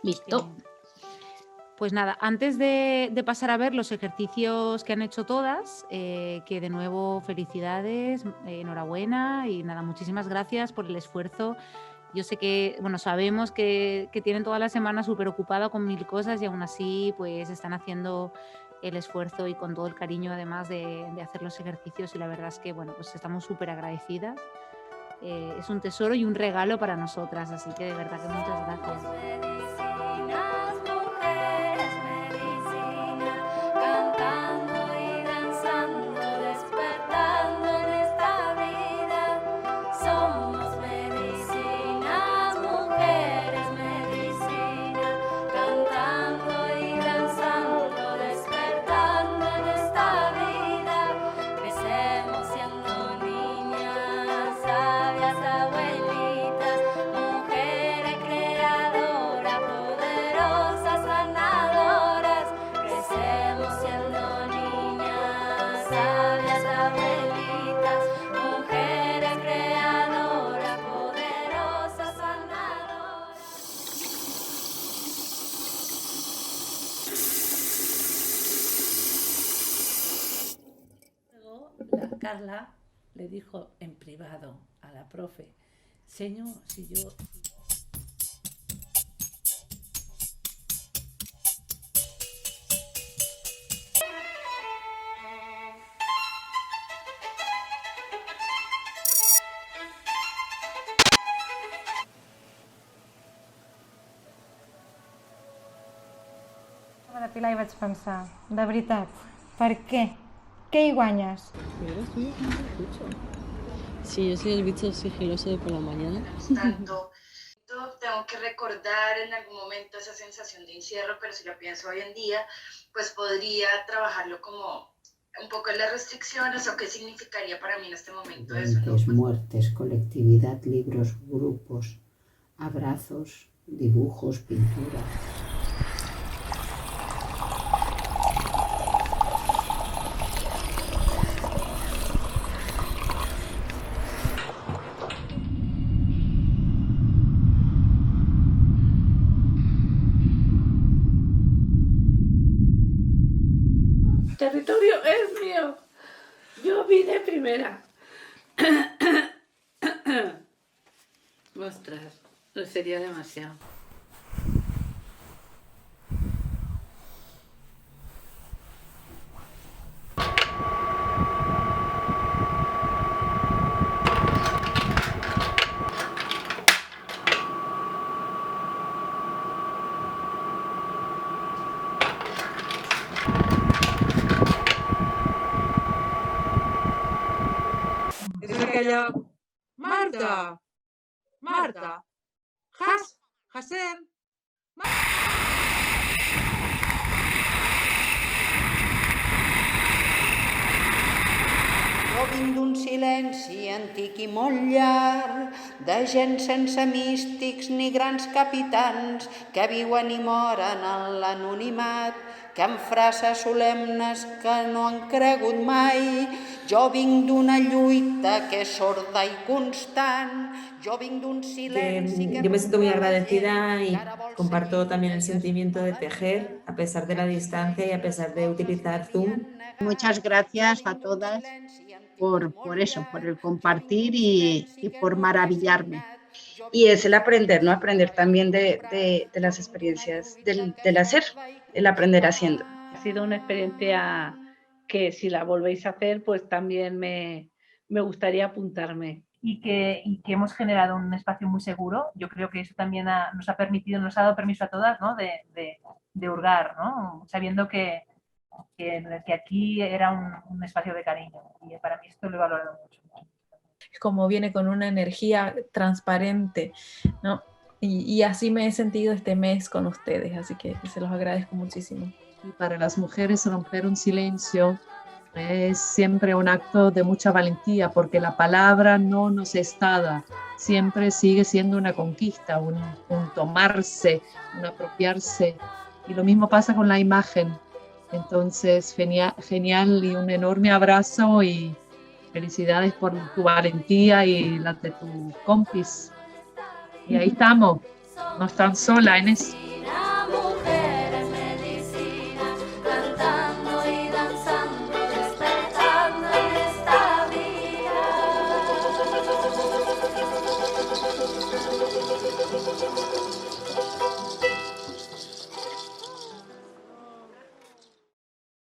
Visto. Pues nada, antes de pasar a ver los ejercicios que han hecho todas, que de nuevo felicidades, enhorabuena y nada, muchísimas gracias por el esfuerzo. Yo sé que, bueno, sabemos que tienen toda la semana súper ocupada con 1000 cosas y aún así pues están haciendo el esfuerzo y con todo el cariño además de hacer los ejercicios y la verdad es que, bueno, pues estamos súper agradecidas. Es un tesoro y un regalo para nosotras, así que de verdad que muchas gracias. Medicinas, mujeres, medicina, cantando y danzando, despertando en esta vida. Somos medicinas, mujeres, medicina, cantando y danzando, despertando en esta vida. Crecemos siendo niñas, sabias abuelitas, mujeres creadoras, poderosas, sanadoras. Crecemos siendo niñas, sabias abuelitas, mujeres creadoras, poderosas, sanadoras. Luego la Carla le dijo en privado a la profe, señor, si yo... De Pilar i vaig pensar, de veritat, per què? Què hi guanyes? Sí, yo soy el bicho sigiloso de por la mañana. Tanto tengo que recordar en algún momento esa sensación de encierro, pero si lo pienso hoy en día, pues podría trabajarlo como un poco en las restricciones o qué significaría para mí en este momento eso, ¿no? Muertes, colectividad, libros, grupos, abrazos, dibujos, pinturas. Territorio es mío. Yo vine primera. Ostras, no sería demasiado. És aquella... Marta! Marta! Hassem! Jo vinc d'un silenci antic i molt llarg, de gent sense místics ni grans capitans, que viuen i moren en l'anonimat, que amb frases solemnes que no han cregut mai. Jo vinc d'una lluita que és sorda i constant, jo vinc d'un silenci que... Yo me siento muy agradecida y comparto también el sentimiento de tejer a pesar de la distancia y a pesar de utilizar Zoom. Muchas gracias a todas por eso, por el compartir y por maravillarme. Y es el aprender, ¿no? Aprender también de las experiencias del hacer, el aprender haciendo. Ha sido una experiencia que si la volvéis a hacer, pues también me gustaría apuntarme. Y que hemos generado un espacio muy seguro. Yo creo que eso también nos ha dado permiso a todas, ¿no? de hurgar, ¿no? Sabiendo que aquí era un espacio de cariño, y para mí esto lo he valorado mucho. Como viene con una energía transparente, ¿no? Y así me he sentido este mes con ustedes, así que se los agradezco muchísimo. Y para las mujeres romper un silencio es siempre un acto de mucha valentía, porque la palabra no nos es dada, siempre sigue siendo una conquista, un tomarse, un apropiarse, y lo mismo pasa con la imagen. Entonces, genial y un enorme abrazo y felicidades por tu valentía y la de tus compis. Y ahí estamos, no están solas en eso.